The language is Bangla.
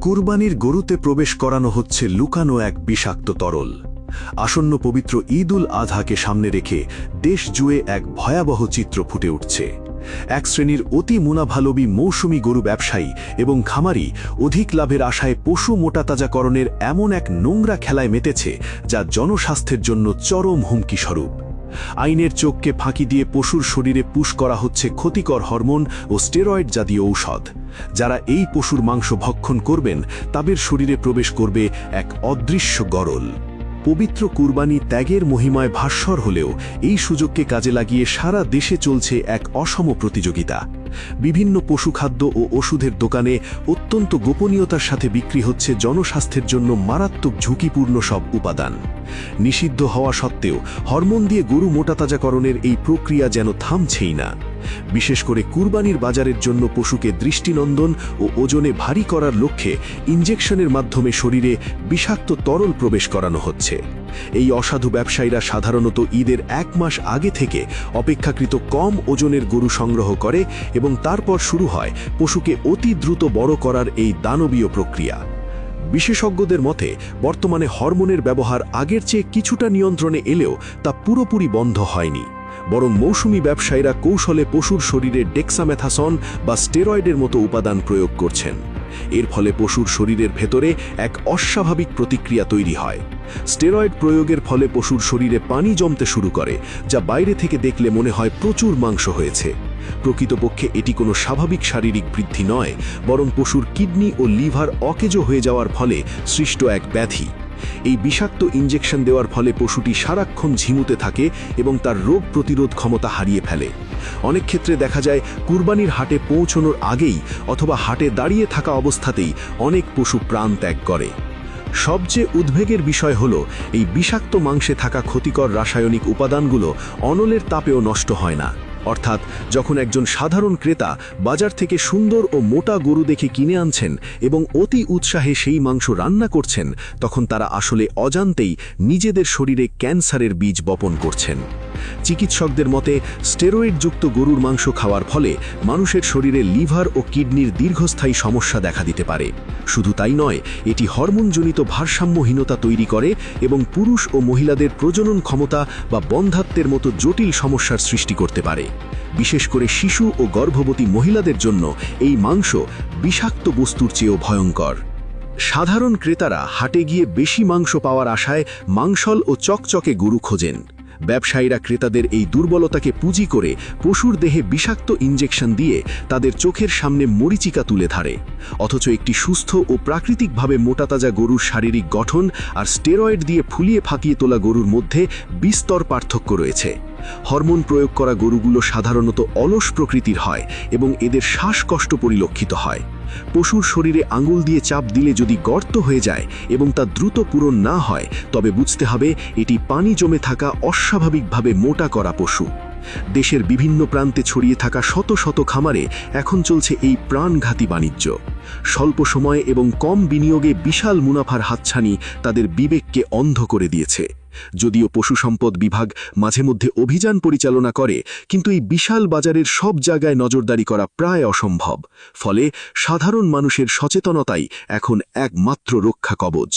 কুরবানির গরুতে প্রবেশ করানো হচ্ছে লুকানো এক বিষাক্ত তরল। আসন্ন পবিত্র ঈদ উল আজহাকে সামনে রেখে দেশ জুড়ে এক ভয়াবহ চিত্র ফুটে উঠছে। এক শ্রেণীর অতি মুনাভালোভী মৌসুমী গরু ব্যবসায়ী এবং খামারি অধিক লাভের আশায় পশু মোটাতাজাকরণের এমন এক নোংরা খেলায় মেতেছে, যা জনস্বাস্থ্যের জন্য চরম হুমকি স্বরূপ। আইনের চোখকে ফাঁকি দিয়ে পশুর শরীরে পুশ করা হচ্ছে ক্ষতিকর হরমোন ও স্টেরয়েড জাতীয় ঔষধ। যারা এই পশুর মাংস ভক্ষণ করবেন, তাদের শরীরে প্রবেশ করবে এক অদৃশ্য গরল। পবিত্র কুরবানি ত্যাগের মহিমায় ভাস্বর হলেও এই সুযোগকে কাজে লাগিয়ে সারা দেশে চলছে এক অসম প্রতিযোগিতা। বিভিন্ন পশুখাদ্য ও ওষুধের দোকানে অত্যন্ত গোপনীয়তার সাথে বিক্রি হচ্ছে জনস্বাস্থ্যের জন্য মারাত্মক ঝুঁকিপূর্ণ সব উপাদান। নিষিদ্ধ হওয়া সত্ত্বেও হরমোন দিয়ে গরু মোটাতাজাকরণের এই প্রক্রিয়া যেন থামছেই না। বিশেষ করে কুরবানির বাজারের জন্য পশুকে দৃষ্টিনন্দন ও ওজনে ভারী করার লক্ষ্যে ইনজেকশনের মাধ্যমে শরীরে বিষাক্ত তরল প্রবেশ করানো হচ্ছে। এই অসাধু ব্যবসায়ীরা সাধারণত ঈদের 1 মাস আগে থেকে অপেক্ষাকৃত কম ওজনের গরু সংগ্রহ করে এবং তারপর শুরু হয় পশুকে অতি দ্রুত বড় করার এই দানবীয় প্রক্রিয়া। বিশেষজ্ঞদের মতে বর্তমানে হরমোনের ব্যবহার আগের চেয়ে কিছুটা নিয়ন্ত্রণে এলেও তা পুরোপুরি বন্ধ হয়নি, বরং মৌসুমী ব্যবসায়ীরা কৌশলে পশুর শরীরে ডেক্সামেথাসন বা স্টেরয়েডের মতো উপাদান প্রয়োগ করছেন। এর ফলে পশুর শরীরের ভেতরে এক অস্বাভাবিক প্রতিক্রিয়া তৈরি হয়। স্টেরয়েড প্রয়োগের ফলে পশুর শরীরে পানি জমতে শুরু করে, যা বাইরে থেকে দেখলে মনে হয় প্রচুর মাংস হয়েছে। প্রকৃতপক্ষে এটি কোনো স্বাভাবিক শারীরিক বৃদ্ধি নয়, বরং পশুর কিডনি ও লিভার অকেজো হয়ে যাওয়ার ফলে সৃষ্ট এক ব্যাধি। এই বিষাক্ত ইনজেকশন দেওয়ার ফলে পশুটি সারাক্ষণ ঝিমুতে থাকে এবং তার রোগ প্রতিরোধ ক্ষমতা হারিয়ে ফেলে। অনেক ক্ষেত্রে দেখা যায় কুরবানির হাটে পৌঁছানোর আগেই অথবা হাটে দাঁড়িয়ে থাকা অবস্থাতেই অনেক পশু প্রাণ ত্যাগ করে। সবচেয়ে উদ্বেগের বিষয় হল, এই বিষাক্ত মাংসে থাকা ক্ষতিকর রাসায়নিক উপাদানগুলো অনলের তাপেও নষ্ট হয় না। অর্থাৎ যখন একজন সাধারণ ক্রেতা বাজার থেকে সুন্দর ও মোটা গরু দেখে কিনে আনছেন এবং অতি উৎসাহে সেই মাংস রান্না করছেন, তখন তারা আসলে অজান্তেই নিজেদের শরীরে ক্যান্সারের বীজ বপন করছেন। চিকিৎসকদের মতে স্টেরয়েডযুক্ত গরুর মাংস খাওয়ার ফলে মানুষের শরীরে লিভার ও কিডনির দীর্ঘস্থায়ী সমস্যা দেখা দিতে পারে। শুধু তাই নয়, এটি হরমোনজনিত ভারসাম্যহীনতা তৈরি করে এবং পুরুষ ও মহিলাদের প্রজনন ক্ষমতা বা বন্ধ্যাত্বের মতো জটিল সমস্যার সৃষ্টি করতে পারে। বিশেষ করে শিশু ও গর্ভবতী মহিলাদের জন্য এই মাংস বিষাক্ত বস্তুর চেয়েও ভয়ঙ্কর। সাধারণ ক্রেতারা হাটে গিয়ে বেশি মাংস পাওয়ার আশায় মাংসল ও চকচকে গরু খোঁজেন। ব্যবসায়ীরা ক্রেতাদের এই দুর্বলতাকে পুঁজি করে পশুর দেহে বিষাক্ত ইনজেকশন দিয়ে তাদের চোখের সামনে মরীচিকা তুলে ধরে। অথচ একটি সুস্থ ও প্রাকৃতিকভাবে মোটাতাজা গরুর শারীরিক গঠন আর স্টেরয়েড দিয়ে ফুলিয়ে ফাঁকিয়ে তোলা গরুর মধ্যে বিস্তর পার্থক্য রয়েছে। হরমোন প্রয়োগ করা গরুগুলো সাধারণত অলস প্রকৃতির হয় এবং এদের শ্বাসকষ্ট পরিলক্ষিত হয়। পশুর শরীরে আঙুল দিয়ে চাপ দিলে যদি গর্ত হয়ে যায় এবং তা দ্রুত পূরণ না হয়, তবে বুঝতে হবে এটি পানি জমে থাকা অস্বাভাবিকভাবে মোটা করা পশু। দেশের বিভিন্ন প্রান্তে ছড়িয়ে থাকা শত শত খামারে এখন চলছে এই প্রাণঘাতী বাণিজ্য। স্বল্প সময়ে এবং কম বিনিয়োগে বিশাল মুনাফার হাতছানি তাদের বিবেককে অন্ধ করে দিয়েছে। যদিও পশু সম্পদ বিভাগ মাঝে মধ্যে অভিযান পরিচালনা করে, কিন্তু এই বিশাল বাজারের সব জায়গায় নজরদারি করা প্রায় অসম্ভব। ফলে সাধারণ মানুষের সচেতনতাই এখন একমাত্র রক্ষা কবচ।